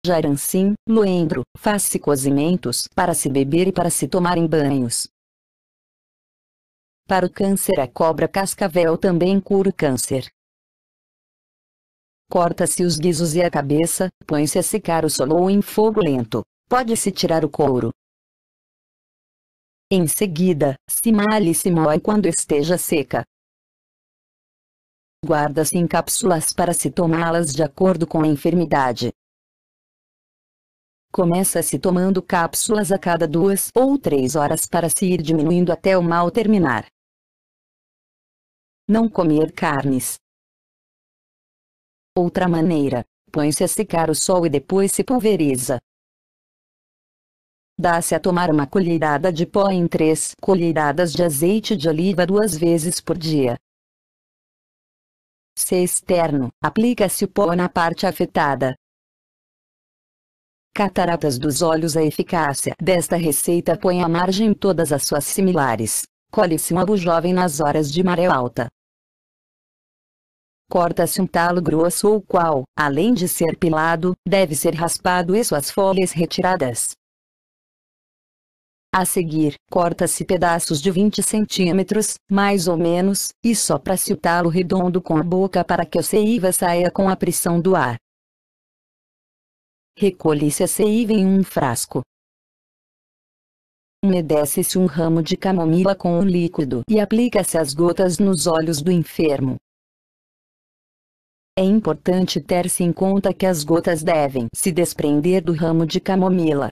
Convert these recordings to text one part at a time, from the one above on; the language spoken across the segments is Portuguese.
jarancim, loendro, faz-se cozimentos para se beber e para se tomar em banhos. Para o câncer, a cobra cascavel também cura o câncer. Corta-se os guizos e a cabeça, põe-se a secar o solo ou em fogo lento. Pode-se tirar o couro. Em seguida, se malha e se moe quando esteja seca. Guarda-se em cápsulas para se tomá-las de acordo com a enfermidade. Começa-se tomando cápsulas a cada 2 ou 3 horas para se ir diminuindo até o mal terminar. Não comer carnes. Outra maneira, põe-se a secar o sol e depois se pulveriza. Dá-se a tomar uma colherada de pó em 3 colheradas de azeite de oliva 2 vezes por dia. Se externo, aplica-se o pó na parte afetada. Cataratas dos olhos. A eficácia desta receita põe à margem todas as suas similares. Colhe-se um abu jovem nas horas de maré alta. Corta-se um talo grosso o qual, além de ser pilado, deve ser raspado e suas folhas retiradas. A seguir, corta-se pedaços de 20 centímetros, mais ou menos, e sopra-se o talo redondo com a boca para que a seiva saia com a pressão do ar. Recolhe-se a seiva em um frasco. Umedece-se um ramo de camomila com o líquido e aplica-se as gotas nos olhos do enfermo. É importante ter-se em conta que as gotas devem se desprender do ramo de camomila.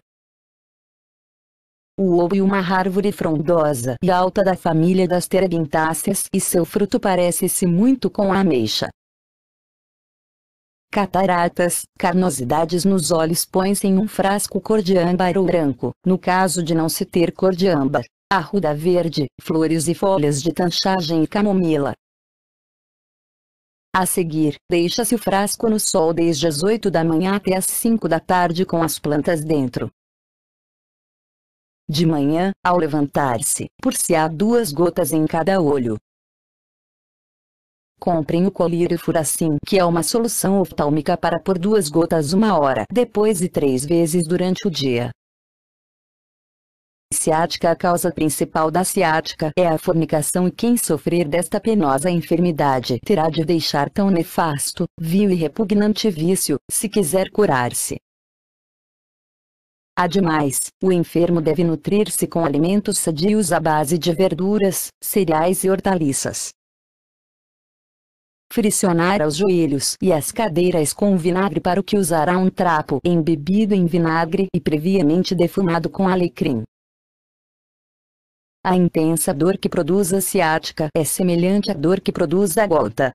O obo é uma árvore frondosa e alta da família das terebintáceas e seu fruto parece-se muito com a ameixa. Cataratas, carnosidades nos olhos. Põe-se em um frasco cor de âmbar ou branco, no caso de não se ter cor de âmbar, arruda verde, flores e folhas de tanchagem e camomila. A seguir, deixa-se o frasco no sol desde as 8 da manhã até as 5 da tarde com as plantas dentro. De manhã, ao levantar-se, por-se há 2 gotas em cada olho. Comprem o colírio furacim, que é uma solução oftálmica para pôr 2 gotas 1 hora depois e 3 vezes durante o dia. Ciática. A causa principal da ciática é a fornicação e quem sofrer desta penosa enfermidade terá de deixar tão nefasto, vil e repugnante vício, se quiser curar-se. Ademais, o enfermo deve nutrir-se com alimentos sadios à base de verduras, cereais e hortaliças. Friccionar os joelhos e as cadeiras com vinagre, para o que usará um trapo embebido em vinagre e previamente defumado com alecrim. A intensa dor que produz a ciática é semelhante à dor que produz a gota.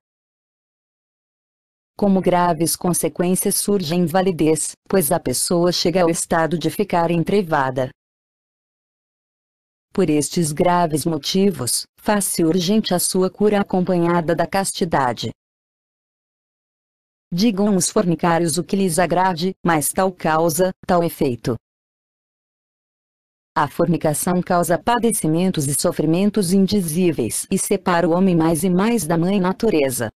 Como graves consequências surge a invalidez, pois a pessoa chega ao estado de ficar entrevada. Por estes graves motivos, faz-se urgente a sua cura acompanhada da castidade. Digam os fornicários o que lhes agrade, mas tal causa, tal efeito. A fornicação causa padecimentos e sofrimentos indizíveis e separa o homem mais e mais da mãe natureza.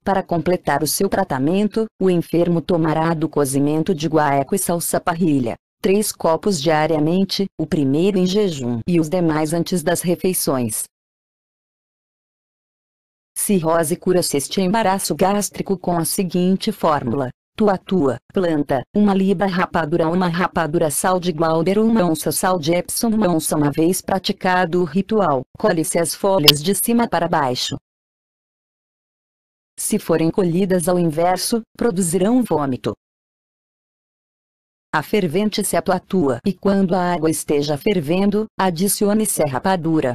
Para completar o seu tratamento, o enfermo tomará do cozimento de guaeco e salsa parrilha, 3 copos diariamente, o primeiro em jejum e os demais antes das refeições. Cirrose. Cura-se este embaraço gástrico com a seguinte fórmula: tuatua, planta, 1 libra rapadura, 1 rapadura sal de Glauber, 1 onça sal de Epsom, 1 onça. Uma vez praticado o ritual, colhe-se as folhas de cima para baixo. Se forem colhidas ao inverso, produzirão vômito. Afervente-se a tuatua e quando a água esteja fervendo, adicione-se a rapadura.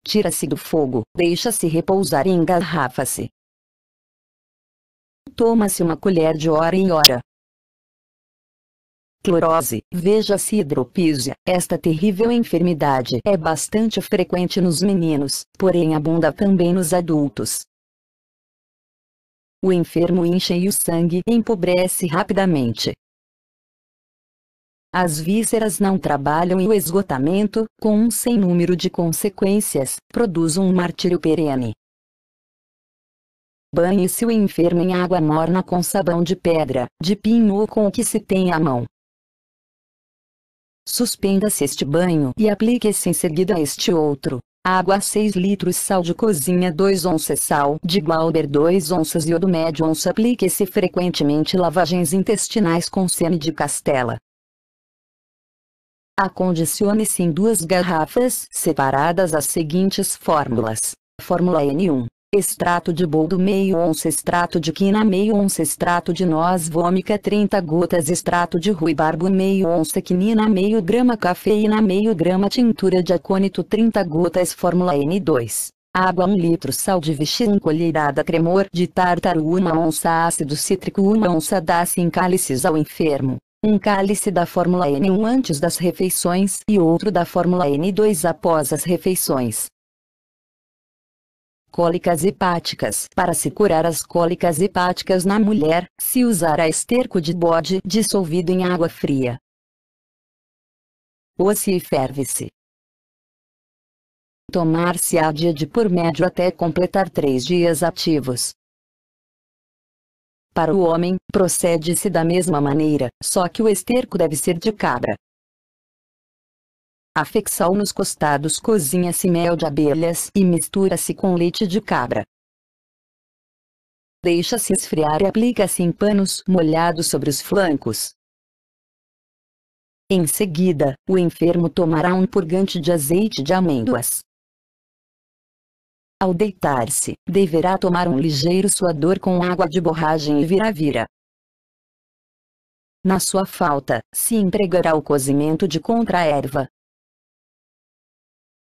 Tira-se do fogo, deixa-se repousar e engarrafa-se. Toma-se 1 colher de hora em hora. Clorose. Veja-se hidropisia. Esta terrível enfermidade é bastante frequente nos meninos, porém abunda também nos adultos. O enfermo incha e o sangue empobrece rapidamente. As vísceras não trabalham e o esgotamento, com um sem número de consequências, produz um martírio perene. Banhe-se o enfermo em água morna com sabão de pedra, de pinho ou com o que se tem à mão. Suspenda-se este banho e aplique-se em seguida a este outro. Água 6 litros, sal de cozinha 2 onças, sal de Glauber 2 onças, iodo médio onça. Aplique-se frequentemente lavagens intestinais com sene de castela. Acondicione-se em 2 garrafas separadas as seguintes fórmulas. Fórmula N1. Extrato de boldo meio onça, extrato de quina meio onça, extrato de noz vômica 30 gotas, extrato de ruibarbo meio onça, quinina meio grama, cafeína meio grama, tintura de acônito 30 gotas. Fórmula N2. Água 1 litro, sal de vichy 1 colherada, cremor de tártaro 1 onça, ácido cítrico 1 onça. Dá-se em cálices ao enfermo. Um cálice da fórmula N1 antes das refeições e outro da fórmula N2 após as refeições. Cólicas hepáticas. Para se curar as cólicas hepáticas na mulher, se usará esterco de bode dissolvido em água fria. Ou-se e ferve-se. Tomar-se-á dia de por médio até completar 3 dias ativos. Para o homem, procede-se da mesma maneira, só que o esterco deve ser de cabra. Afecção nos costados. Cozinha-se mel de abelhas e mistura-se com leite de cabra. Deixa-se esfriar e aplica-se em panos molhados sobre os flancos. Em seguida, o enfermo tomará um purgante de azeite de amêndoas. Ao deitar-se, deverá tomar um ligeiro suador com água de borragem e vira-vira. Na sua falta, se empregará o cozimento de contraerva.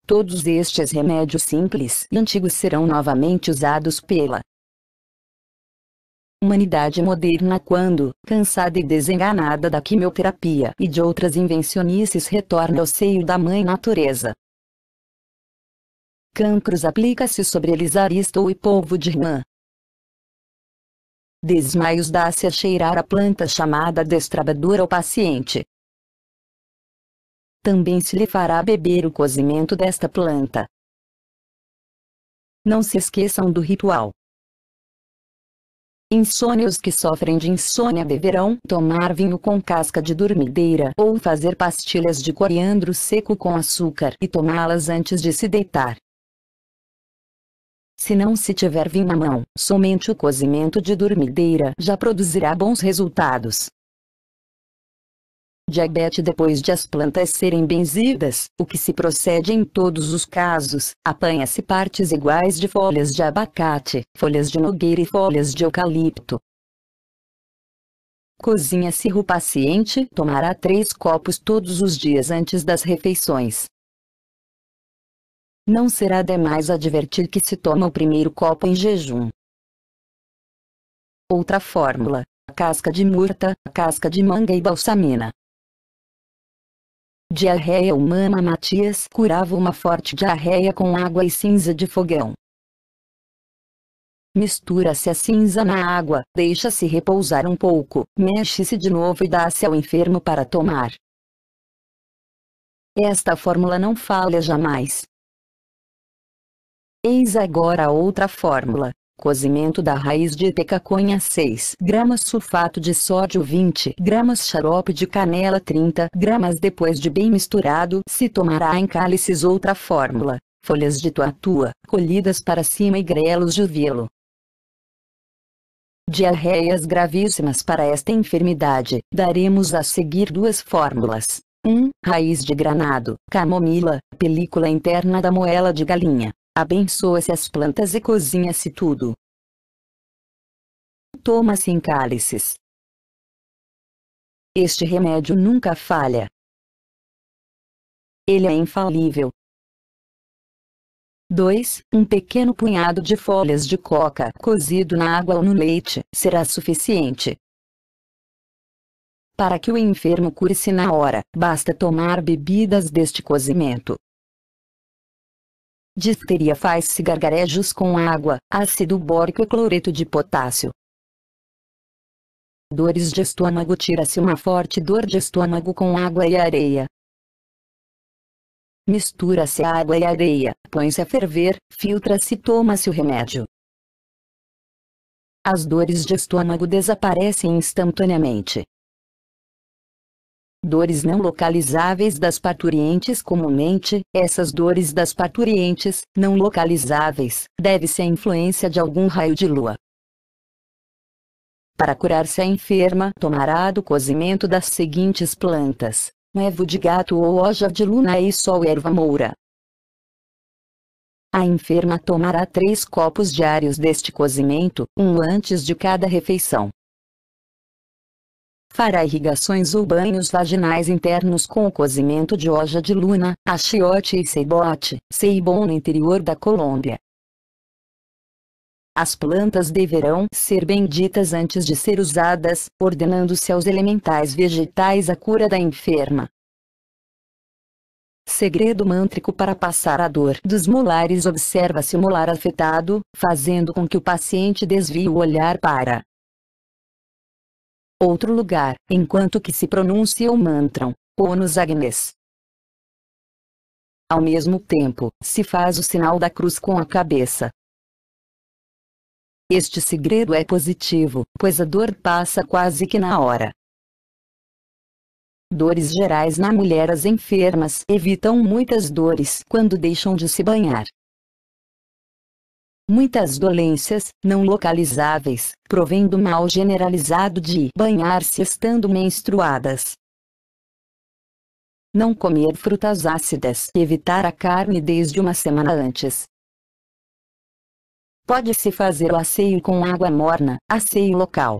Todos estes remédios simples e antigos serão novamente usados pela humanidade moderna quando, cansada e desenganada da quimioterapia e de outras invencionices, retorna ao seio da mãe natureza. Cancros. Aplica-se sobre eles arista ou polvo de rã. Desmaios. Dá-se a cheirar a planta chamada destrabador ao paciente. Também se lhe fará beber o cozimento desta planta. Não se esqueçam do ritual. Insônia. Os que sofrem de insônia deverão tomar vinho com casca de dormideira ou fazer pastilhas de coriandro seco com açúcar e tomá-las antes de se deitar. Se não se tiver vinho na mão, somente o cozimento de dormideira já produzirá bons resultados. Diabetes. Depois de as plantas serem benzidas, o que se procede em todos os casos, apanha-se partes iguais de folhas de abacate, folhas de nogueira e folhas de eucalipto. Cozinha-se. O paciente tomará 3 copos todos os dias antes das refeições. Não será demais advertir que se toma o primeiro copo em jejum. Outra fórmula: casca de murta, casca de manga e balsamina. Diarreia humana. Matias curava uma forte diarreia com água e cinza de fogão. Mistura-se a cinza na água, deixa-se repousar um pouco, mexe-se de novo e dá-se ao enfermo para tomar. Esta fórmula não falha jamais. Eis agora a outra fórmula. Cozimento da raiz de tecaconha 6 gramas, sulfato de sódio 20 gramas, xarope de canela 30 gramas. Depois de bem misturado, se tomará em cálices. Outra fórmula: folhas de tuatua, colhidas para cima e grelos de vilo. Diarreias gravíssimas. Para esta enfermidade, daremos a seguir 2 fórmulas. 1. Raiz de granado, camomila, película interna da moela de galinha. Abençoa-se as plantas e cozinha-se tudo. Toma-se em cálices. Este remédio nunca falha. Ele é infalível. 2. Um pequeno punhado de folhas de coca cozido na água ou no leite será suficiente. Para que o enfermo cure-se na hora, basta tomar bebidas deste cozimento. Difteria. Faz-se gargarejos com água, ácido bórico e cloreto de potássio. Dores de estômago. Tira-se uma forte dor de estômago com água e areia. Mistura-se a água e areia, põe-se a ferver, filtra-se e toma-se o remédio. as dores de estômago desaparecem instantaneamente. Dores não localizáveis das parturientes. Comumente, essas dores das parturientes, não localizáveis, deve-se à influência de algum raio de lua. Para curar-se a enferma, tomará do cozimento das seguintes plantas: uevo de gato ou hoja de luna e sol erva moura. A enferma tomará 3 copos diários deste cozimento, um antes de cada refeição. Fará irrigações ou banhos vaginais internos com o cozimento de hoja de luna, achiote e ceibote, ceibon no interior da Colômbia. As plantas deverão ser benditas antes de ser usadas, ordenando-se aos elementais vegetais a cura da enferma. Segredo mântrico para passar a dor dos molares: observa-se o molar afetado, fazendo com que o paciente desvie o olhar para outro lugar, enquanto que se pronuncia o mantra Onus Agnes. Ao mesmo tempo, se faz o sinal da cruz com a cabeça. Este segredo é positivo, pois a dor passa quase que na hora. Dores gerais na mulher: as enfermas evitam muitas dores quando deixam de se banhar. Muitas dolências, não localizáveis, provêm do mal generalizado de banhar-se estando menstruadas. Não comer frutas ácidas. Evitar a carne desde uma semana antes. Pode-se fazer o asseio com água morna, asseio local.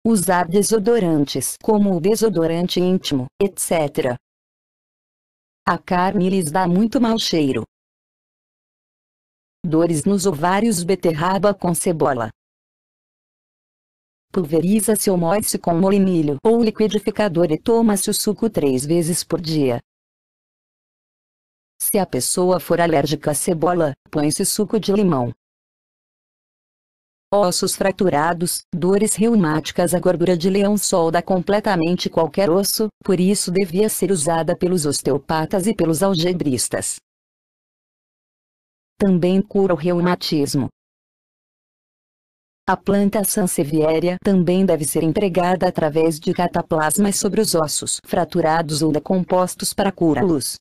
Usar desodorantes, como o desodorante íntimo, etc. A carne lhes dá muito mau cheiro. Dores nos ovários: beterraba com cebola. Pulveriza-se ou moe-se com molinilho ou liquidificador e toma-se o suco 3 vezes por dia. Se a pessoa for alérgica à cebola, põe-se suco de limão. Ossos fraturados, dores reumáticas: a gordura de leão solda completamente qualquer osso, por isso devia ser usada pelos osteopatas e pelos algebristas. Também cura o reumatismo. A planta Sansevieria também deve ser empregada através de cataplasmas sobre os ossos fraturados ou decompostos para curá-los.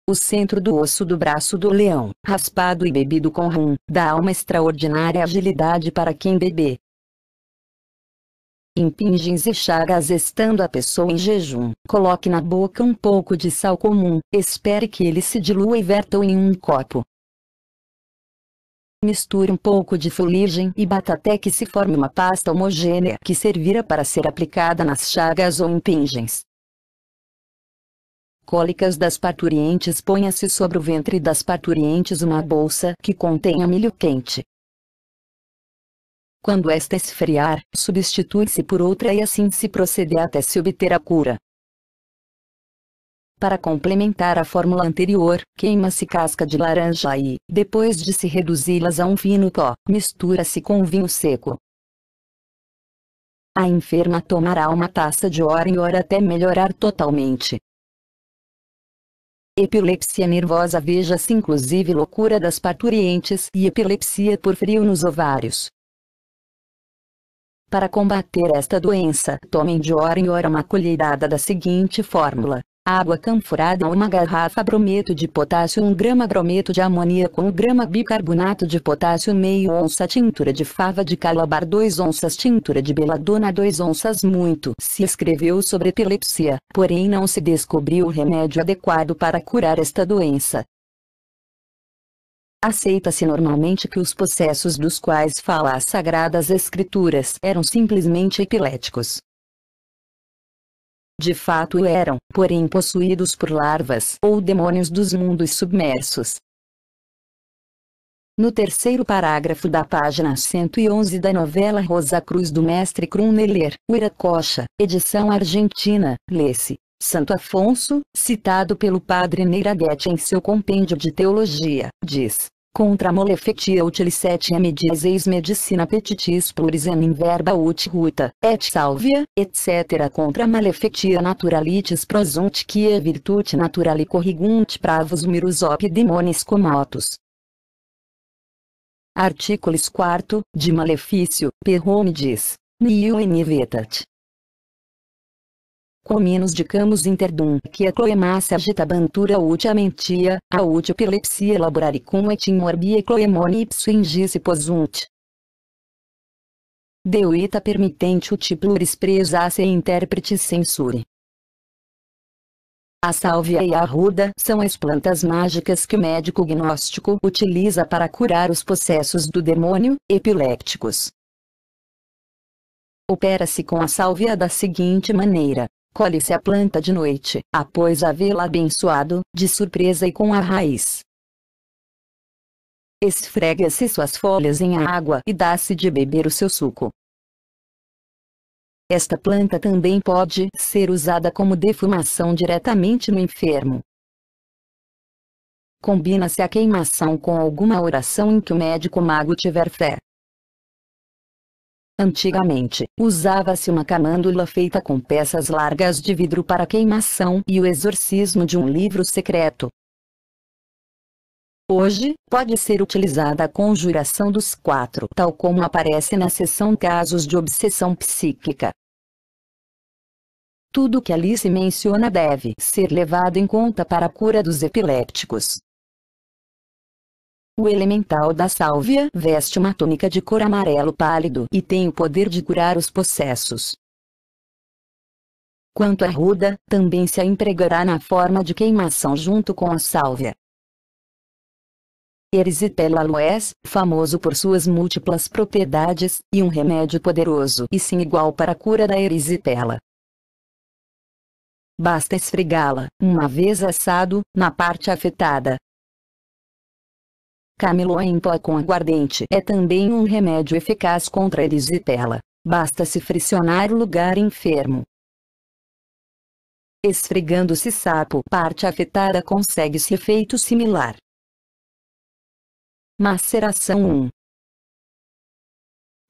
O centro do osso do braço do leão, raspado e bebido com rum, dá uma extraordinária agilidade para quem bebe. Impingens e chagas: estando a pessoa em jejum, coloque na boca um pouco de sal comum, espere que ele se dilua e verta-o em um copo. Misture um pouco de fuligem e bata até que se forme uma pasta homogênea que servirá para ser aplicada nas chagas ou impingens. Cólicas das parturientes: ponha-se sobre o ventre das parturientes uma bolsa que contenha milho quente. Quando esta esfriar, substitui-se por outra e assim se proceder até se obter a cura. Para complementar a fórmula anterior, queima-se casca de laranja e, depois de se reduzi-las a um fino pó, mistura-se com vinho seco. A enferma tomará uma taça de hora em hora até melhorar totalmente. Epilepsia nervosa: veja-se inclusive loucura das parturientes e epilepsia por frio nos ovários. Para combater esta doença, tomem de hora em hora uma colherada da seguinte fórmula: água canforada, 1 garrafa brometo de potássio, 1 grama brometo de amoníaco, 1 grama bicarbonato de potássio, meio onça tintura de fava de calabar, 2 onças tintura de beladona, 2 onças. Muito se escreveu sobre epilepsia, porém não se descobriu o remédio adequado para curar esta doença. Aceita-se normalmente que os possessos dos quais fala as Sagradas Escrituras eram simplesmente epiléticos. De fato eram, porém possuídos por larvas ou demônios dos mundos submersos. No terceiro parágrafo da página 111 da novela Rosa Cruz do mestre Krummeller, Wiracocha, edição argentina, lê-se: Santo Afonso, citado pelo padre Neiraguete em seu compêndio de teologia, diz: contra molefectia utilicet dies eis medicina petitis pluris in verba ut ruta, et salvia, etc. contra malefectia naturalitis prosunt quia virtute naturali corrigunt pravos mirus op demonis comotus. Artículos 4, de malefício, perhome diz, nihil inivetat. Quominus dicamus interdum, que a cloemácia agitabantura utia mentia, a utia epilepsia laboraricum et in morbie cloemone ipso ingisse posunt. Deuita permittente uti pluris presasse e interpretis censure. A sálvia e a arruda são as plantas mágicas que o médico gnóstico utiliza para curar os possessos do demônio, epilépticos. Opera-se com a sálvia da seguinte maneira: colhe-se a planta de noite, após havê-la abençoado, de surpresa e com a raiz. Esfrega-se suas folhas em água e dá-se de beber o seu suco. Esta planta também pode ser usada como defumação diretamente no enfermo. Combina-se a queimação com alguma oração em que o médico mago tiver fé. Antigamente, usava-se uma camândula feita com peças largas de vidro para queimação e o exorcismo de um livro secreto. Hoje, pode ser utilizada a conjuração dos 4, tal como aparece na seção Casos de obsessão psíquica. Tudo que ali se menciona deve ser levado em conta para a cura dos epilépticos. O elemental da sálvia veste uma túnica de cor amarelo pálido e tem o poder de curar os possessos. Quanto à arruda, também se a empregará na forma de queimação junto com a sálvia. Erisipela aloes, famoso por suas múltiplas propriedades, e um remédio poderoso e sem igual para a cura da erisipela. Basta esfregá-la, uma vez assado, na parte afetada. Camelo em pó com aguardente é também um remédio eficaz contra a erisipela. Basta-se friccionar o lugar enfermo. Esfregando-se sapo, parte afetada, consegue-se efeito similar. Maceração 1.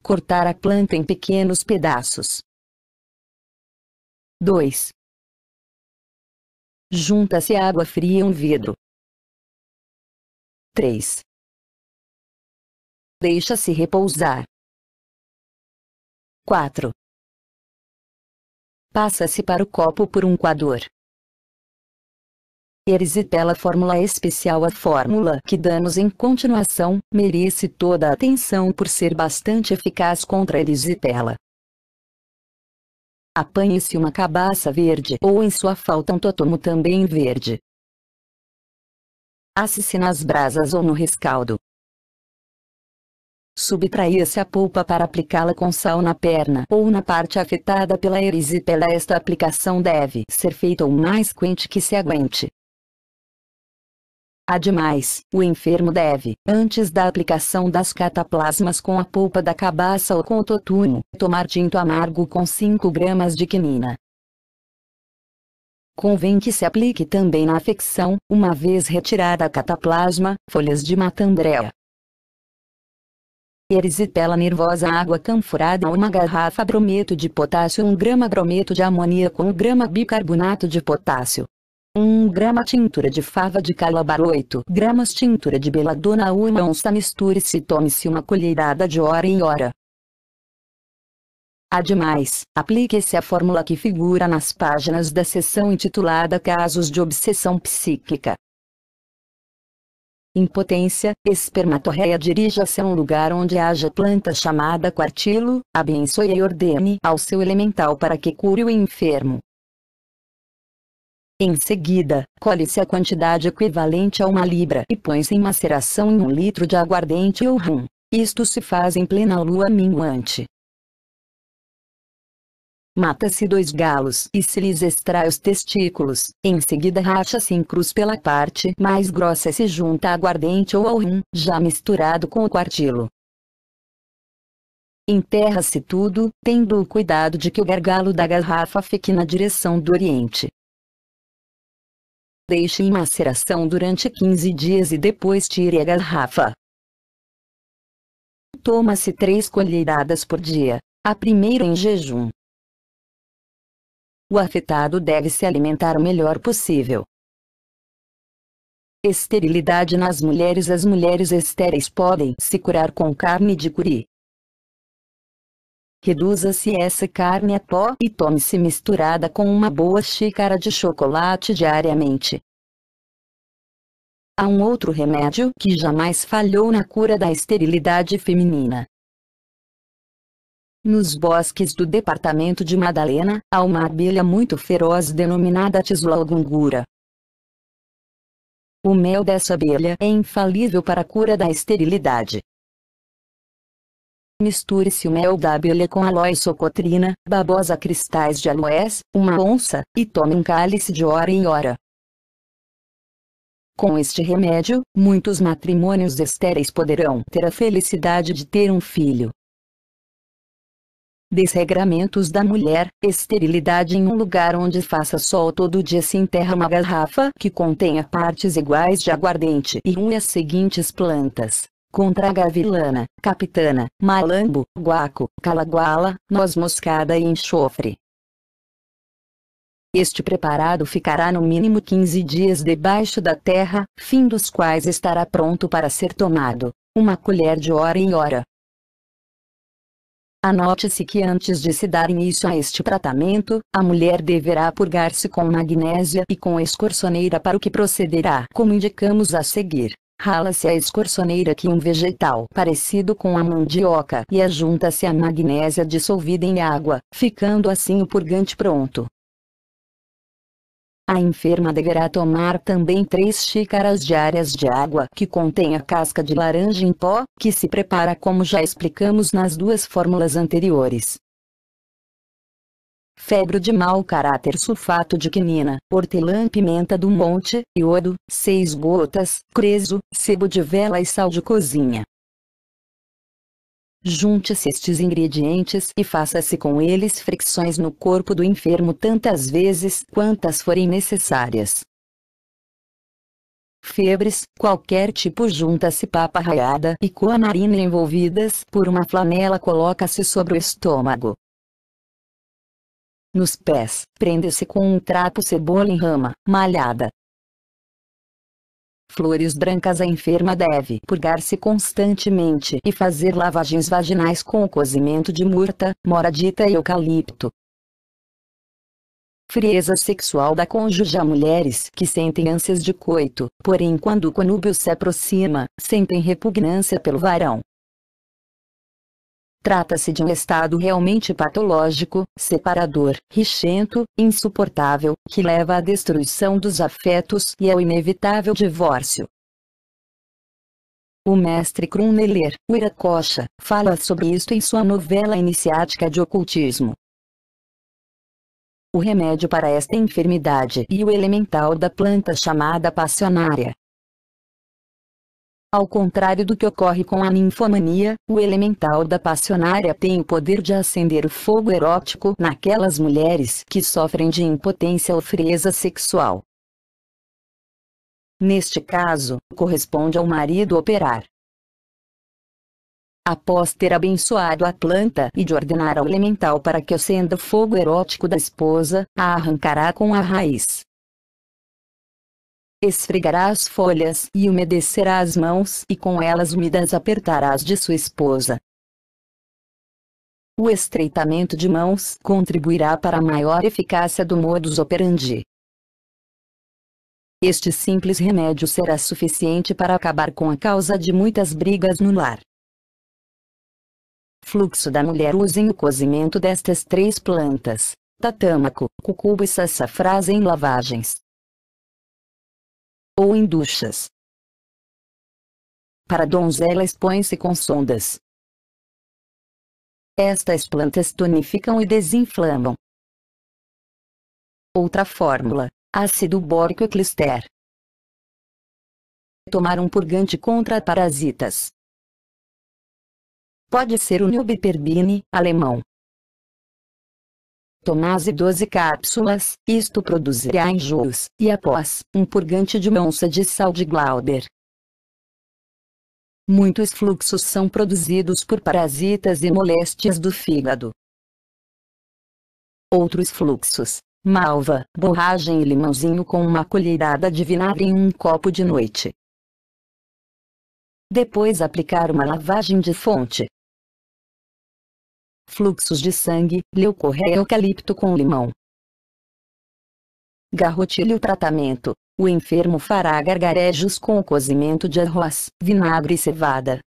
Cortar a planta em pequenos pedaços. 2. Junta-se água fria em um vidro. 3. Deixa-se repousar. 4. Passa-se para o copo por um coador. Erisipela fórmula especial. A fórmula que damos em continuação merece toda a atenção por ser bastante eficaz contra a erisipela. Apanhe-se uma cabaça verde ou, em sua falta, um totomo também verde. Asse-se nas brasas ou no rescaldo. Subtraia-se a polpa para aplicá-la com sal na perna ou na parte afetada pela erisipela. Esta aplicação deve ser feita o mais quente que se aguente. Ademais, o enfermo deve, antes da aplicação das cataplasmas com a polpa da cabaça ou com o totumo, tomar tinto amargo com 5 gramas de quinina. Convém que se aplique também na afecção, uma vez retirada a cataplasma, folhas de matandréa. Erisipela nervosa. Água canforada. Uma garrafa brometo de potássio. 1 grama brometo de amoníaco. 1 grama bicarbonato de potássio. 1 grama tintura de fava de calabar. 8 gramas tintura de beladona. 1 onça. Misture-se e tome-se uma colherada de hora em hora. Ademais, aplique-se a fórmula que figura nas páginas da seção intitulada Casos de obsessão psíquica. Impotência, espermatorreia. Dirija-se a um lugar onde haja planta chamada quartilo, abençoe e ordene ao seu elemental para que cure o enfermo. Em seguida, colhe-se a quantidade equivalente a 1 libra e põe-se em maceração em 1 litro de aguardente ou rum. Isto se faz em plena lua minguante. Mata-se 2 galos e se lhes extrai os testículos. Em seguida racha-se em cruz pela parte mais grossa e se junta a aguardente ou ao rum, já misturado com o quartilo. Enterra-se tudo, tendo o cuidado de que o gargalo da garrafa fique na direção do oriente. Deixe em maceração durante 15 dias e depois tire a garrafa. Toma-se 3 colheradas por dia, a primeira em jejum. O afetado deve se alimentar o melhor possível. Esterilidade nas mulheres. As mulheres estéreis podem se curar com carne de curi. Reduza-se essa carne a pó e tome-se misturada com uma boa xícara de chocolate diariamente. Há um outro remédio que jamais falhou na cura da esterilidade feminina. Nos bosques do departamento de Madalena, há uma abelha muito feroz denominada Tisula gungura. O mel dessa abelha é infalível para a cura da esterilidade. Misture-se o mel da abelha com aloe socotrina, babosa, cristais de aloés, uma onça, e tome um cálice de hora em hora. Com este remédio, muitos matrimônios estéreis poderão ter a felicidade de ter um filho. Desregramentos da mulher. Esterilidade. Em um lugar onde faça sol todo dia se enterra uma garrafa que contenha partes iguais de aguardente e une as seguintes plantas: contragavilana, capitana, malambo, guaco, calaguala, noz moscada e enxofre. Este preparado ficará no mínimo 15 dias debaixo da terra, fim dos quais estará pronto para ser tomado, uma colher de hora em hora. Anote-se que antes de se dar início a este tratamento, a mulher deverá purgar-se com magnésia e com escorçoneira, para o que procederá como indicamos a seguir. Rala-se a escorçoneira que um vegetal parecido com a mandioca e ajunta-se a magnésia dissolvida em água, ficando assim o purgante pronto. A enferma deverá tomar também 3 xícaras diárias de água que contém a casca de laranja em pó, que se prepara como já explicamos nas 2 fórmulas anteriores. Febro de mau caráter. Sulfato de quinina, hortelã, pimenta do monte, iodo, 6 gotas, creso, sebo de vela e sal de cozinha. Junte-se estes ingredientes e faça-se com eles fricções no corpo do enfermo tantas vezes quantas forem necessárias. Febres, qualquer tipo. Junta-se papa ralhada e com a narina envolvidas por uma flanela, coloca-se sobre o estômago. Nos pés, prende-se com um trapo cebola em rama, malhada. Flores brancas. A enferma deve purgar-se constantemente e fazer lavagens vaginais com o cozimento de murta, moradita e eucalipto. Frieza sexual da cônjuge. Há mulheres que sentem ânsias de coito, porém quando o conúbio se aproxima, sentem repugnância pelo varão. Trata-se de um estado realmente patológico, separador, rixento, insuportável, que leva à destruição dos afetos e ao inevitável divórcio. O mestre Krummeller, Wiracocha, fala sobre isto em sua novela iniciática de ocultismo. O remédio para esta enfermidade e o elemental da planta chamada passionária. Ao contrário do que ocorre com a ninfomania, o elemental da passionária tem o poder de acender o fogo erótico naquelas mulheres que sofrem de impotência ou frieza sexual. Neste caso, corresponde ao marido operar. Após ter abençoado a planta e de ordenar ao elemental para que acenda o fogo erótico da esposa, a arrancará com a raiz. Esfregará as folhas e umedecerá as mãos e com elas úmidas apertará as de sua esposa. O estreitamento de mãos contribuirá para a maior eficácia do modus operandi. Este simples remédio será suficiente para acabar com a causa de muitas brigas no lar. Fluxo da mulher. Usem o cozimento destas 3 plantas, tatâmaco, cucuba e sassafrás, em lavagens ou em duchas. Para donzelas, põe-se com sondas. Estas plantas tonificam e desinflamam. Outra fórmula: ácido bórico e clister. Tomar um purgante contra parasitas. Pode ser o Nilbiperbine, alemão. Tomase 12 cápsulas, isto produzirá enjoos, e após, um purgante de 1 onça de sal de Glauber. Muitos fluxos são produzidos por parasitas e moléstias do fígado. Outros fluxos, malva, borragem e limãozinho com uma colherada de vinagre em um copo de noite. Depois aplicar uma lavagem de fonte. Fluxos de sangue, leucorreia eucalipto com limão. Garrotilho tratamento. O enfermo fará gargarejos com o cozimento de arroz, vinagre e cevada.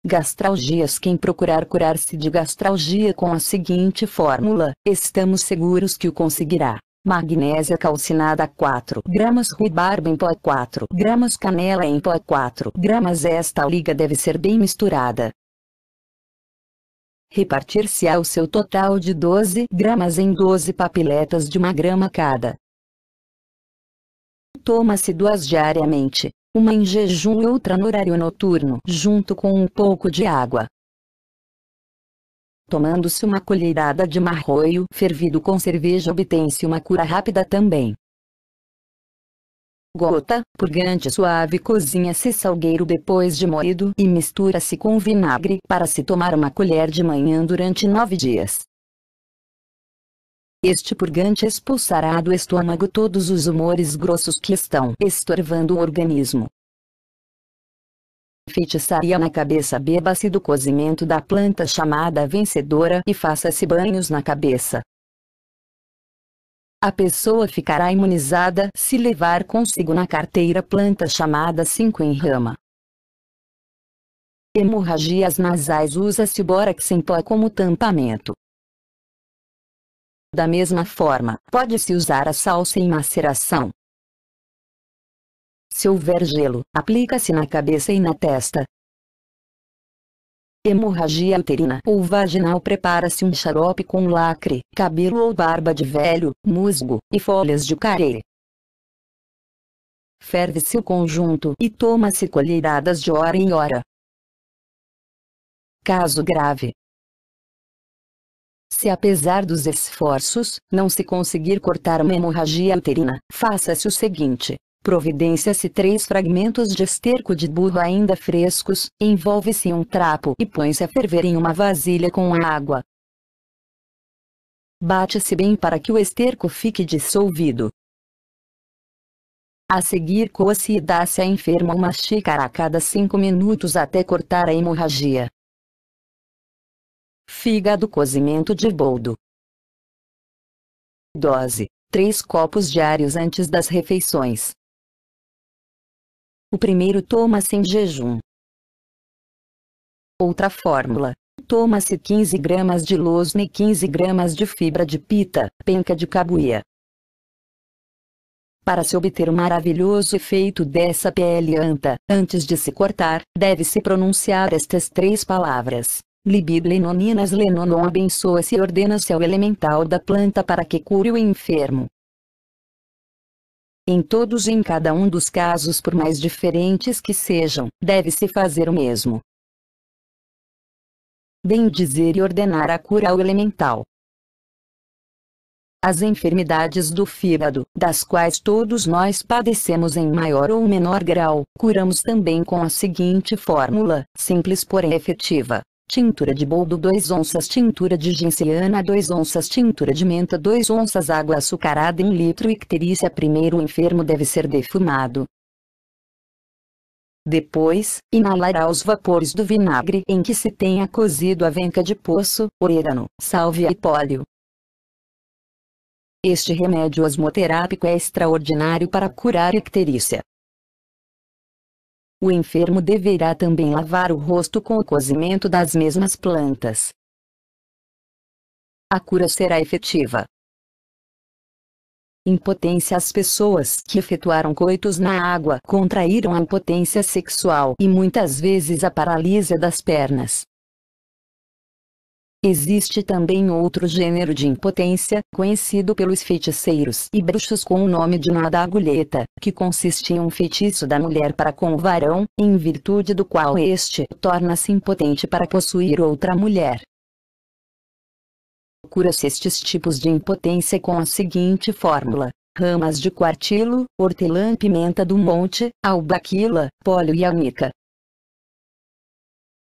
Gastralgias. Quem procurar curar-se de gastralgia com a seguinte fórmula, estamos seguros que o conseguirá. Magnésia calcinada 4 gramas, ruibarba em pó 4 gramas, canela em pó 4 gramas. Esta liga deve ser bem misturada. Repartir-se-á o seu total de 12 gramas em 12 papiletas de 1 grama cada. Toma-se 2 diariamente, uma em jejum e outra no horário noturno, junto com um pouco de água. Tomando-se uma colherada de marroio fervido com cerveja, obtém-se uma cura rápida também. Gota, purgante suave. Cozinha-se salgueiro depois de moído e mistura-se com vinagre para se tomar uma colher de manhã durante 9 dias. Este purgante expulsará do estômago todos os humores grossos que estão estorvando o organismo. Feitiçaria na cabeça. Beba-se do cozimento da planta chamada vencedora e faça-se banhos na cabeça. A pessoa ficará imunizada se levar consigo na carteira planta chamada 5 em rama. Hemorragias nasais. Usa-se o bórax em pó como tampamento. Da mesma forma, pode-se usar a salsa em maceração. Se houver gelo, aplica-se na cabeça e na testa. Hemorragia uterina ou vaginal. Prepara-se um xarope com lacre, cabelo ou barba de velho, musgo e folhas de carê. Ferve-se o conjunto e toma-se colheradas de hora em hora. Caso grave. Se apesar dos esforços, não se conseguir cortar uma hemorragia uterina, faça-se o seguinte. Providencia-se 3 fragmentos de esterco de burro ainda frescos, envolve-se em um trapo e põe-se a ferver em uma vasilha com água. Bate-se bem para que o esterco fique dissolvido. A seguir coa-se e dá-se à enferma uma xícara a cada 5 minutos até cortar a hemorragia. Fígado. Cozimento de boldo. Dose: 3 copos diários antes das refeições. O primeiro toma-se em jejum. Outra fórmula: toma-se 15 gramas de losna e 15 gramas de fibra de pita, penca de cabuia. Para se obter o maravilhoso efeito dessa pele anta, antes de se cortar, deve-se pronunciar estas 3 palavras. Libido lenoninas lenonon. Abençoa-se e ordena-se ao elemental da planta para que cure o enfermo. Em todos e em cada um dos casos, por mais diferentes que sejam, deve-se fazer o mesmo. Bendizer e ordenar a cura ao elemental. As enfermidades do fígado, das quais todos nós padecemos em maior ou menor grau, curamos também com a seguinte fórmula, simples porém efetiva. Tintura de boldo 2 onças, tintura de genciana 2 onças, tintura de menta 2 onças, água açucarada 1 litro. Icterícia. Primeiro o enfermo deve ser defumado. Depois, inalará os vapores do vinagre em que se tenha cozido a venca de poço, orégano, sálvia e póleo. Este remédio osmoterápico é extraordinário para curar icterícia. O enfermo deverá também lavar o rosto com o cozimento das mesmas plantas. A cura será efetiva. Impotência. As pessoas que efetuaram coitos na água contraíram a impotência sexual e muitas vezes a paralisia das pernas. Existe também outro gênero de impotência, conhecido pelos feiticeiros e bruxos com o nome de nó da agulheta, que consiste em um feitiço da mulher para com o varão, em virtude do qual este torna-se impotente para possuir outra mulher. Cura-se estes tipos de impotência com a seguinte fórmula: ramas de quartilo, hortelã, pimenta do monte, albaquila, póleo e alnica.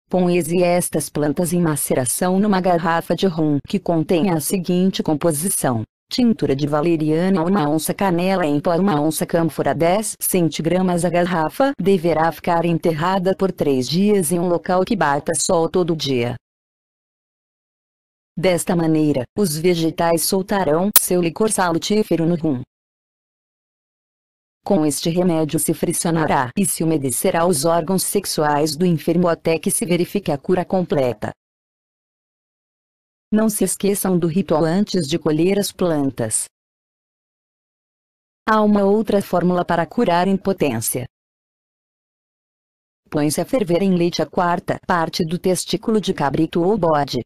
Põe estas plantas em maceração numa garrafa de rum que contém a seguinte composição: tintura de valeriana 1 onça, canela em pó 1 onça, cânfora 10 centigramas. A garrafa deverá ficar enterrada por 3 dias em um local que bata sol todo dia. Desta maneira, os vegetais soltarão seu licor salutífero no rum. Com este remédio se friccionará e se umedecerá os órgãos sexuais do enfermo até que se verifique a cura completa. Não se esqueçam do ritual antes de colher as plantas. Há uma outra fórmula para curar impotência. Põe-se a ferver em leite a quarta parte do testículo de cabrito ou bode.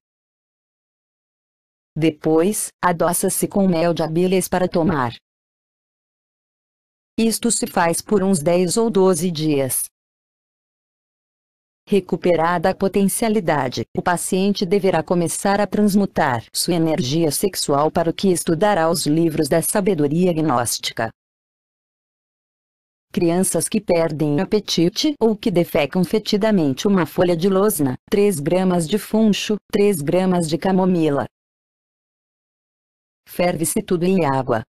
Depois, adoça-se com mel de abelhas para tomar. Isto se faz por uns 10 ou 12 dias. Recuperada a potencialidade, o paciente deverá começar a transmutar sua energia sexual para o que estudará os livros da sabedoria gnóstica. Crianças que perdem o apetite ou que defecam fetidamente uma folha de losna, 3 gramas de funcho, 3 gramas de camomila. Ferve-se tudo em água.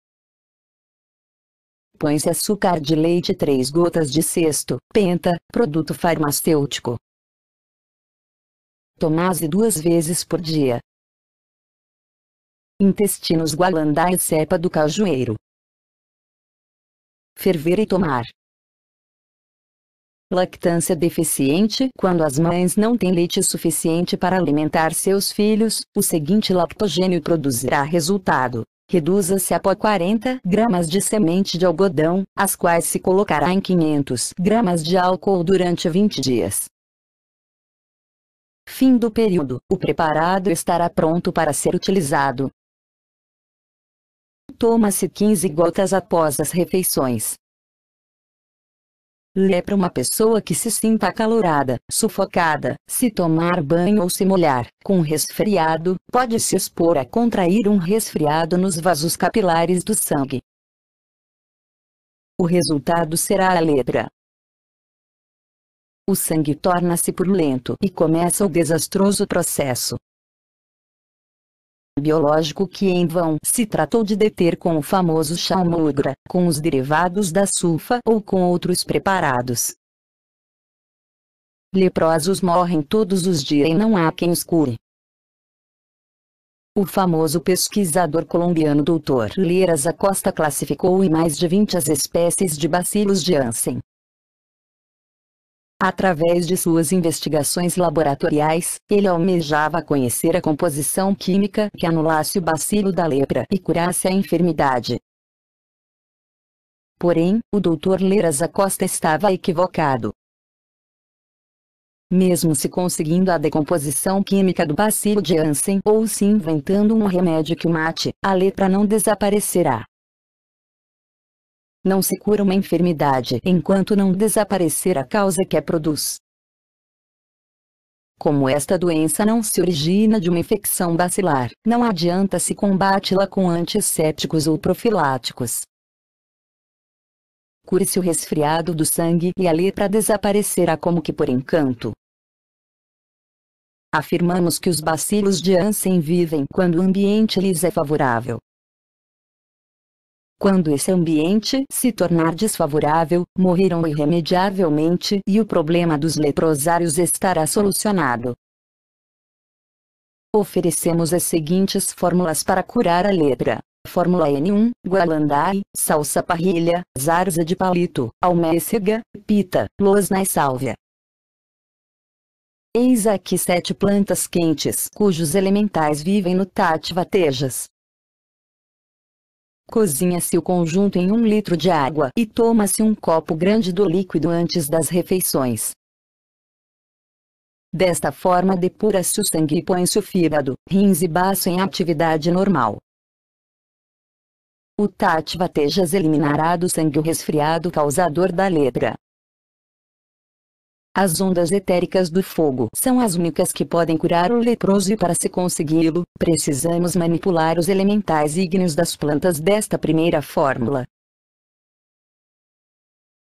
Põe-se açúcar de leite 3 gotas de cesto, penta, produto farmacêutico. Tomase 2 vezes por dia. Intestinos gualandá e cepa do cajueiro. Ferver e tomar. Lactância deficiente. Quando as mães não têm leite suficiente para alimentar seus filhos, o seguinte lactogênio produzirá resultado. Reduza-se a pó 40 gramas de semente de algodão, as quais se colocará em 500 gramas de álcool durante 20 dias. Fim do período, o preparado estará pronto para ser utilizado. Toma-se 15 gotas após as refeições. Lepra. Uma pessoa que se sinta acalorada, sufocada, se tomar banho ou se molhar, com resfriado, pode se expor a contrair um resfriado nos vasos capilares do sangue. O resultado será a lepra. O sangue torna-se purulento e começa o desastroso processo biológico que em vão se tratou de deter com o famoso chá mugra, com os derivados da sulfa ou com outros preparados. Leprosos morrem todos os dias e não há quem os cure. O famoso pesquisador colombiano Dr. Lleras Acosta classificou em mais de 20 as espécies de bacilos de Hansen. Através de suas investigações laboratoriais, ele almejava conhecer a composição química que anulasse o bacilo da lepra e curasse a enfermidade. Porém, o Dr. Lleras Acosta estava equivocado. Mesmo se conseguindo a decomposição química do bacilo de Hansen ou se inventando um remédio que o mate, a lepra não desaparecerá. Não se cura uma enfermidade enquanto não desaparecer a causa que a produz. Como esta doença não se origina de uma infecção bacilar, não adianta se combate-la com antissépticos ou profiláticos. Cure-se o resfriado do sangue e a lepra desaparecerá como que por encanto. Afirmamos que os bacilos de Hansen vivem quando o ambiente lhes é favorável. Quando esse ambiente se tornar desfavorável, morrerão irremediavelmente e o problema dos leprosários estará solucionado. Oferecemos as seguintes fórmulas para curar a lepra. Fórmula N1, gualandai, salsa parrilha, zarza de palito, almécega, pita, losna e sálvia. Eis aqui 7 plantas quentes cujos elementais vivem no Tattva Tejas. Cozinha-se o conjunto em 1 litro de água e toma-se um copo grande do líquido antes das refeições. Desta forma depura-se o sangue e põe-se o fígado, rins e baço em atividade normal. O Tattva Tejas eliminará do sangue o resfriado causador da lepra. As ondas etéricas do fogo são as únicas que podem curar o leproso e para se consegui-lo, precisamos manipular os elementais ígneos das plantas desta primeira fórmula.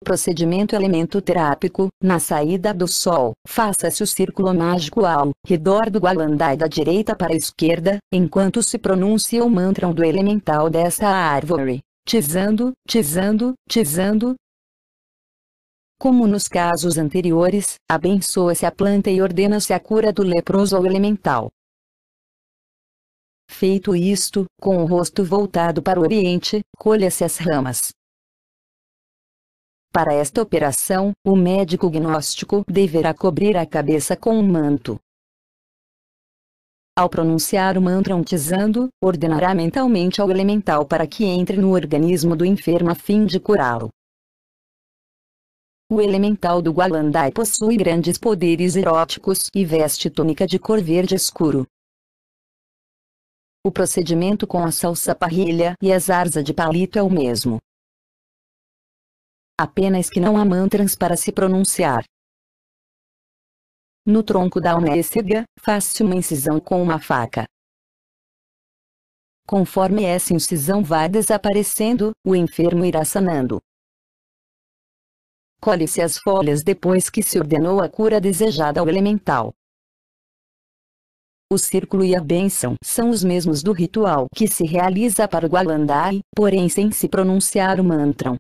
Procedimento elemento terápico: na saída do sol, faça-se o círculo mágico ao redor do Gualandai da direita para a esquerda, enquanto se pronuncia o mantra do elemental dessa árvore. Tizando, tizando, tizando. Como nos casos anteriores, abençoa-se a planta e ordena-se a cura do leproso ao elemental. Feito isto, com o rosto voltado para o oriente, colha-se as ramas. Para esta operação, o médico gnóstico deverá cobrir a cabeça com um manto. Ao pronunciar o mantra untizando, ordenará mentalmente ao elemental para que entre no organismo do enfermo a fim de curá-lo. O elemental do Gualandai possui grandes poderes eróticos e veste túnica de cor verde escuro. O procedimento com a salsa-parrilha e a zarza de palito é o mesmo. Apenas que não há mantras para se pronunciar. No tronco da unéciga, faz-se uma incisão com uma faca. Conforme essa incisão vai desaparecendo, o enfermo irá sanando. Colhe-se as folhas depois que se ordenou a cura desejada ao elemental. O círculo e a bênção são os mesmos do ritual que se realiza para o Gualandai, porém sem se pronunciar o mantra.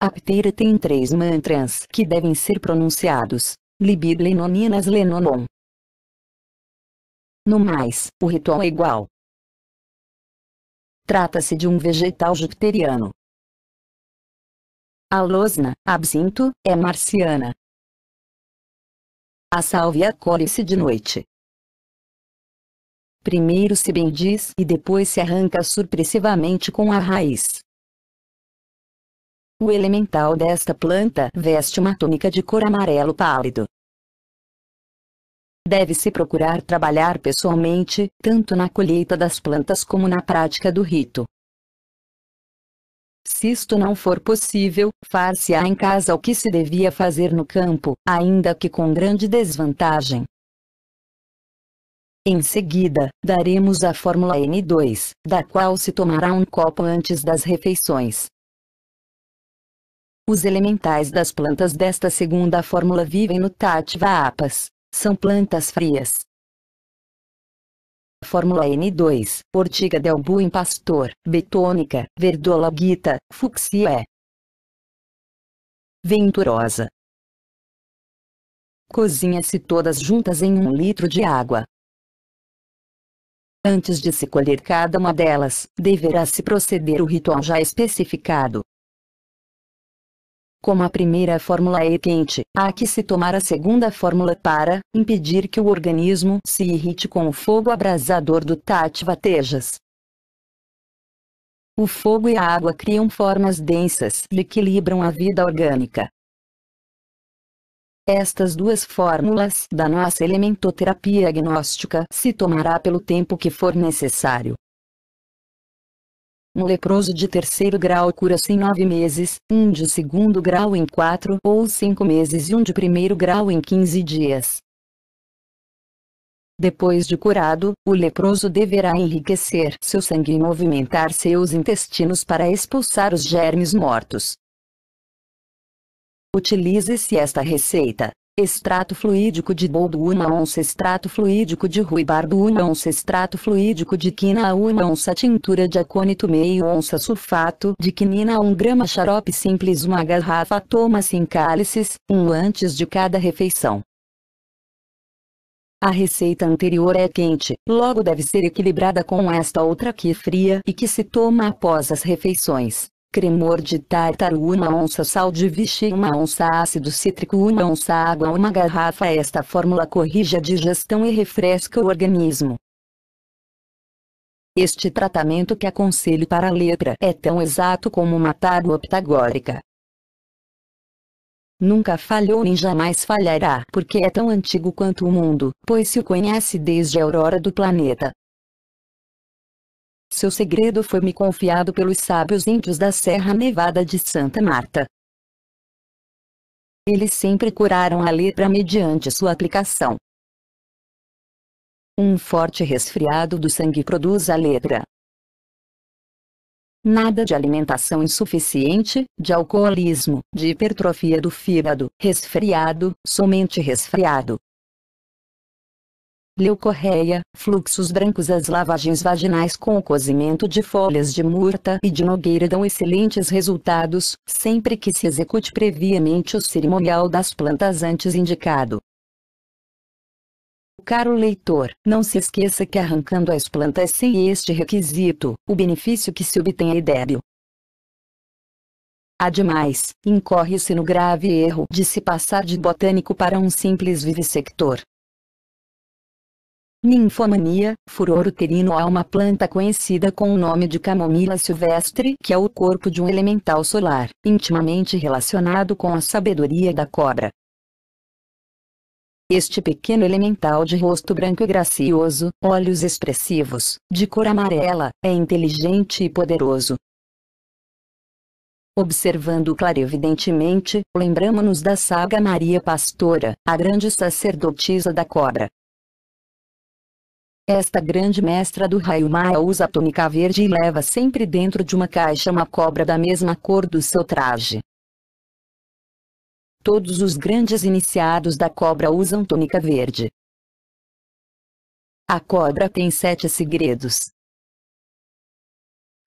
A pteira tem 3 mantras que devem ser pronunciados: Libid Lenoninas Lenonon. No mais, o ritual é igual. Trata-se de um vegetal jupiteriano. A losna, absinto, é marciana. A sálvia colhe-se de noite. Primeiro se bendiz e depois se arranca surpressivamente com a raiz. O elemental desta planta veste uma túnica de cor amarelo pálido. Deve-se procurar trabalhar pessoalmente, tanto na colheita das plantas como na prática do rito. Se isto não for possível, far-se-á em casa o que se devia fazer no campo, ainda que com grande desvantagem. Em seguida, daremos a fórmula N2, da qual se tomará um copo antes das refeições. Os elementais das plantas desta segunda fórmula vivem no Tattva Apas. São plantas frias. Fórmula N2, Ortiga del Buim Pastor, Betônica, Verdola Gita, Fucsia. Venturosa. Cozinha-se todas juntas em 1 litro de água. Antes de se colher cada uma delas, deverá-se proceder o ritual já especificado. Como a primeira fórmula é quente, há que se tomar a segunda fórmula para impedir que o organismo se irrite com o fogo abrasador do Tattva Tejas. O fogo e a água criam formas densas e equilibram a vida orgânica. Estas 2 fórmulas da nossa elementoterapia agnóstica se tomará pelo tempo que for necessário. Um leproso de 3º grau cura-se em 9 meses, um de 2º grau em 4 ou 5 meses e um de 1º grau em 15 dias. Depois de curado, o leproso deverá enriquecer seu sangue e movimentar seus intestinos para expulsar os germes mortos. Utilize-se esta receita: extrato fluídico de boldo 1 onça, extrato fluídico de ruibarbo 1 onça, extrato fluídico de quina 1 onça, tintura de acônito meio onça, sulfato de quinina 1 grama, xarope simples 1 garrafa, toma-se em cálices, 1 antes de cada refeição. A receita anterior é quente, logo deve ser equilibrada com esta outra que é fria e que se toma após as refeições. Cremor de tártaro 1 onça, sal de vichy 1 onça, ácido cítrico 1 onça, água 1 garrafa. Esta fórmula corrige a digestão e refresca o organismo. Este tratamento que aconselho para a lepra é tão exato como uma tábua pitagórica. Nunca falhou nem jamais falhará, porque é tão antigo quanto o mundo, pois se o conhece desde a aurora do planeta. Seu segredo foi-me confiado pelos sábios índios da Serra Nevada de Santa Marta. Eles sempre curaram a lepra mediante sua aplicação. Um forte resfriado do sangue produz a lepra. Nada de alimentação insuficiente, de alcoolismo, de hipertrofia do fígado, resfriado, somente resfriado. Leucorreia, fluxos brancos. As lavagens vaginais com o cozimento de folhas de murta e de nogueira dão excelentes resultados, sempre que se execute previamente o cerimonial das plantas antes indicado. Caro leitor, não se esqueça que arrancando as plantas sem este requisito, o benefício que se obtém é débil. Ademais, incorre-se no grave erro de se passar de botânico para um simples vivissector. Ninfomania, furor uterino. Há uma planta conhecida com o nome de camomila silvestre, que é o corpo de um elemental solar, intimamente relacionado com a sabedoria da cobra. Este pequeno elemental de rosto branco e gracioso, olhos expressivos, de cor amarela, é inteligente e poderoso. Observando clarividentemente, lembramo-nos da saga Maria Pastora, a grande sacerdotisa da cobra. Esta grande mestra do raio Maia usa túnica verde e leva sempre dentro de uma caixa uma cobra da mesma cor do seu traje. Todos os grandes iniciados da cobra usam túnica verde. A cobra tem 7 segredos.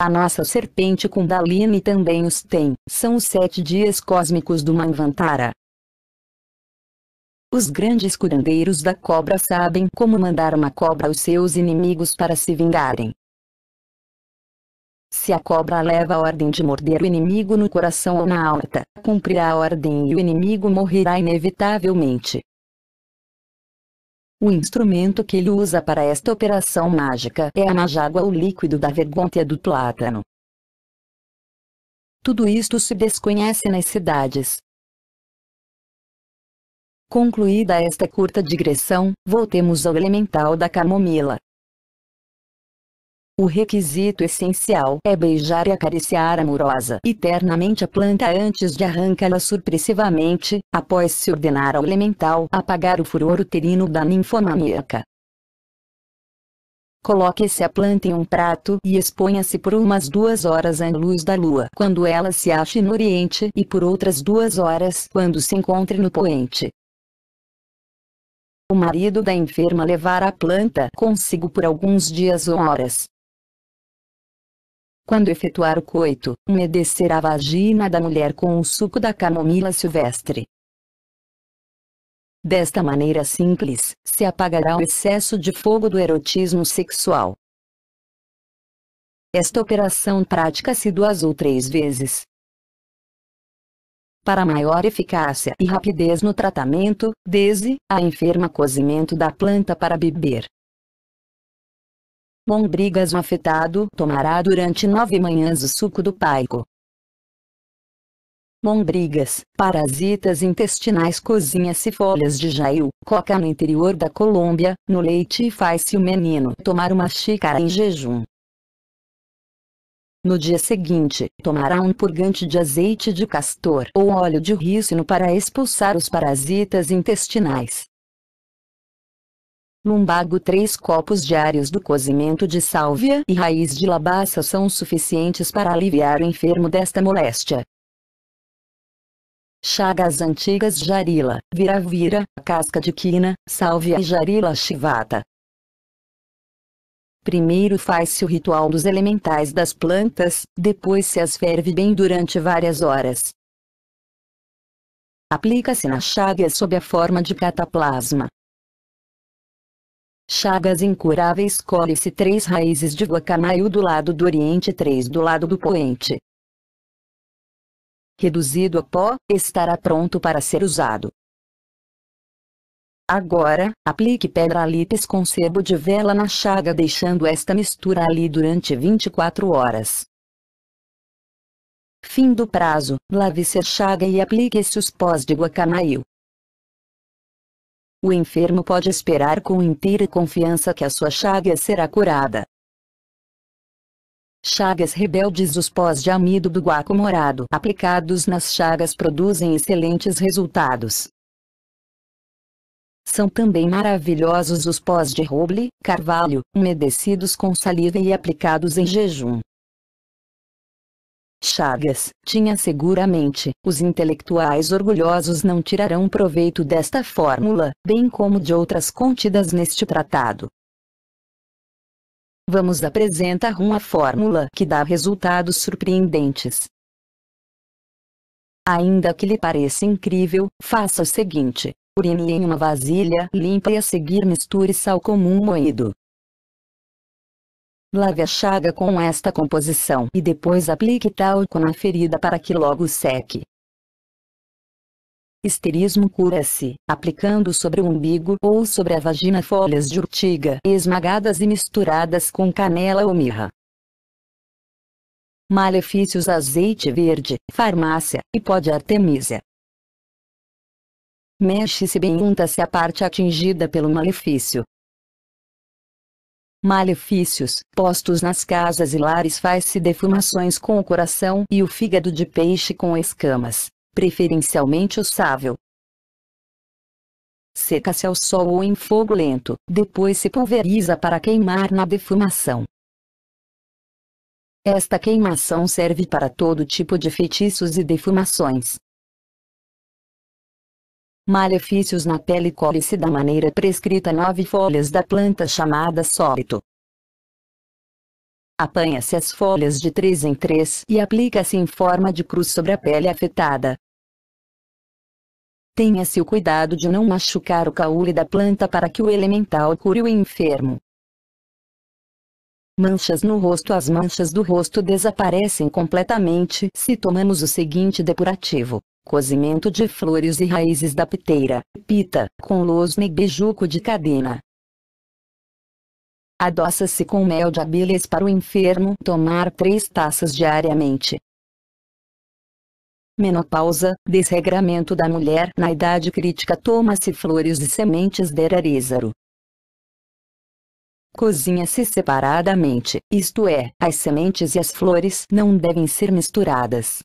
A nossa serpente Kundalini também os tem, são os 7 dias cósmicos do Manvantara. Os grandes curandeiros da cobra sabem como mandar uma cobra aos seus inimigos para se vingarem. Se a cobra leva a ordem de morder o inimigo no coração ou na aorta, cumprirá a ordem e o inimigo morrerá inevitavelmente. O instrumento que ele usa para esta operação mágica é a majágua ou líquido da vergonha do plátano. Tudo isto se desconhece nas cidades. Concluída esta curta digressão, voltemos ao elemental da camomila. O requisito essencial é beijar e acariciar amorosa e ternamente a planta antes de arrancá-la surpreendente, após se ordenar ao elemental apagar o furor uterino da ninfomaníaca. Coloque-se a planta em um prato e exponha-se por umas 2 horas à luz da lua quando ela se ache no oriente e por outras 2 horas quando se encontre no poente. O marido da enferma levará a planta consigo por alguns dias ou horas. Quando efetuar o coito, umedecerá a vagina da mulher com o suco da camomila silvestre. Desta maneira simples, se apagará o excesso de fogo do erotismo sexual. Esta operação pratica-se 2 ou 3 vezes. Para maior eficácia e rapidez no tratamento, dese à enferma cozimento da planta para beber. Lombrigas. O afetado tomará durante 9 manhãs o suco do paico. Lombrigas, parasitas intestinais. Cozinha-se folhas de jail, coca no interior da Colômbia, no leite e faz-se o menino tomar uma xícara em jejum. No dia seguinte, tomará um purgante de azeite de castor ou óleo de rícino para expulsar os parasitas intestinais. Lumbago. 3 copos diários do cozimento de sálvia e raiz de labaça são suficientes para aliviar o enfermo desta moléstia. Chagas antigas. Jarila, viravira, casca de quina, sálvia e jarila chivata. Primeiro faz-se o ritual dos elementais das plantas, depois se as ferve bem durante várias horas. Aplica-se na chaga sob a forma de cataplasma. Chagas incuráveis. Colhe-se 3 raízes de guacamaio do lado do oriente e 3 do lado do poente. Reduzido a pó, estará pronto para ser usado. Agora, aplique pedra lípis com sebo de vela na chaga deixando esta mistura ali durante 24 horas. Fim do prazo, lave-se a chaga e aplique-se os pós de guacamaio. O enfermo pode esperar com inteira confiança que a sua chaga será curada. Chagas rebeldes. Os pós de amido do guaco morado aplicados nas chagas produzem excelentes resultados. São também maravilhosos os pós de roble, carvalho, umedecidos com saliva e aplicados em jejum. Chagas tinha seguramente. Os intelectuais orgulhosos não tirarão proveito desta fórmula, bem como de outras contidas neste tratado. Vamos apresentar uma fórmula que dá resultados surpreendentes. Ainda que lhe pareça incrível, faça o seguinte: urine em uma vasilha limpa e a seguir misture sal comum moído. Lave a chaga com esta composição e depois aplique talco na ferida para que logo seque. Esterismo cura-se, aplicando sobre o umbigo ou sobre a vagina folhas de urtiga esmagadas e misturadas com canela ou mirra. Malefícios: azeite verde, farmácia e pó de artemisia. Mexe-se bem, unta-se a parte atingida pelo malefício. Malefícios: postos nas casas e lares, faz-se defumações com o coração e o fígado de peixe com escamas, preferencialmente ossável. Seca-se ao sol ou em fogo lento, depois se pulveriza para queimar na defumação. Esta queimação serve para todo tipo de feitiços e defumações. Malefícios na pele: colhe-se da maneira prescrita 9 folhas da planta chamada sólito. Apanha-se as folhas de 3 em 3 e aplica-se em forma de cruz sobre a pele afetada. Tenha-se o cuidado de não machucar o caule da planta para que o elemental cure o enfermo. Manchas no rosto: as manchas do rosto desaparecem completamente se tomamos o seguinte depurativo: cozimento de flores e raízes da piteira, pita, com losna e bejuco de cadena. Adoça-se com mel de abelhas para o enfermo tomar 3 taças diariamente. Menopausa: desregramento da mulher na idade crítica, toma-se flores e sementes de ararízaro. Cozinha-se separadamente, isto é, as sementes e as flores não devem ser misturadas.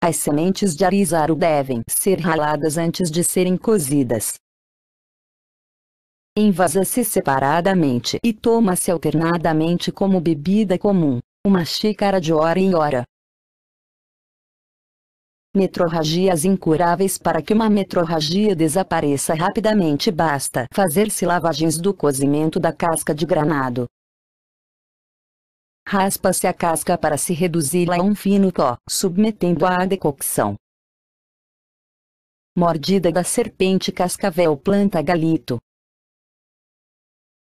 As sementes de arizaro devem ser raladas antes de serem cozidas. Envasa-se separadamente e toma-se alternadamente como bebida comum, 1 xícara de hora em hora. Metrorragias incuráveis: para que uma metrorragia desapareça rapidamente basta fazer-se lavagens do cozimento da casca de granado. Raspa-se a casca para se reduzi-la a um fino pó, submetendo-a à decocção. Mordida da serpente cascavel, planta galito.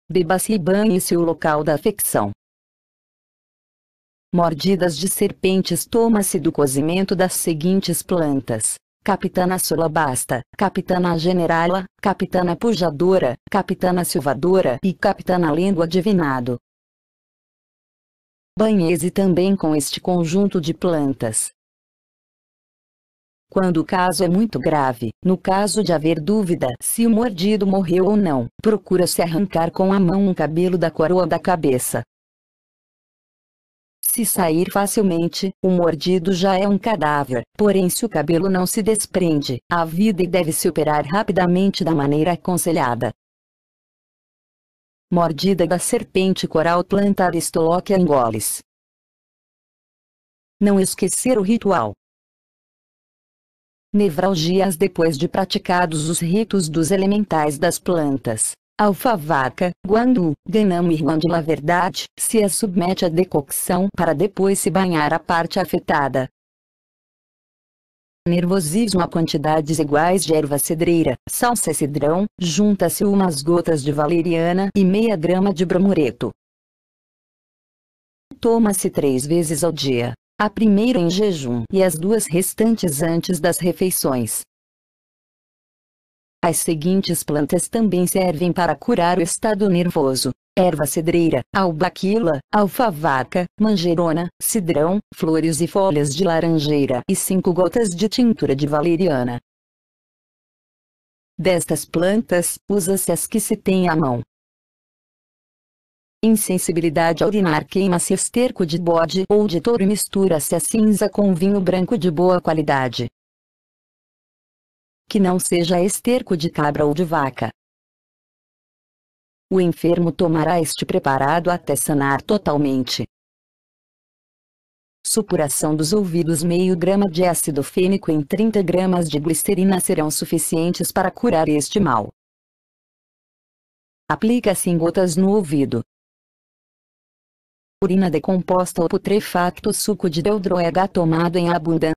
Beba-se e banhe-se o local da afecção. Mordidas de serpentes: toma-se do cozimento das seguintes plantas: Capitana solabasta, Capitana generala, Capitana pujadora, Capitana silvadora e Capitana lendo divinado. Banhe-se também com este conjunto de plantas. Quando o caso é muito grave, no caso de haver dúvida se o mordido morreu ou não, procura-se arrancar com a mão um cabelo da coroa da cabeça. Se sair facilmente, o mordido já é um cadáver, porém se o cabelo não se desprende, a vida e deve-se operar rapidamente da maneira aconselhada. Mordida da serpente coral, planta Aristolochia ingolis. Não esquecer o ritual. Nevralgias: depois de praticados os ritos dos elementais das plantas, alfavaca, guandu, ganamo e guandula verdade, se a submete à decocção para depois se banhar a parte afetada. Nervosismo: a quantidades iguais de erva cedreira, salsa cedrão, junta-se umas gotas de valeriana e meia grama de bromoreto. Toma-se 3 vezes ao dia, a primeira em jejum e as 2 restantes antes das refeições. As seguintes plantas também servem para curar o estado nervoso: erva cedreira, albaquila, alfavaca, manjerona, cidrão, flores e folhas de laranjeira e 5 gotas de tintura de valeriana. Destas plantas, usa-se as que se tem à mão. Insensibilidade a urinar: queima-se esterco de bode ou de touro e mistura-se a cinza com vinho branco de boa qualidade. Que não seja esterco de cabra ou de vaca. O enfermo tomará este preparado até sanar totalmente. Supuração dos ouvidos. Meio grama de ácido fênico em 30 gramas de glicerina serão suficientes para curar este mal. Aplica-se em gotas no ouvido. Urina decomposta ou putrefacto. Suco de deldroega tomado em abundância.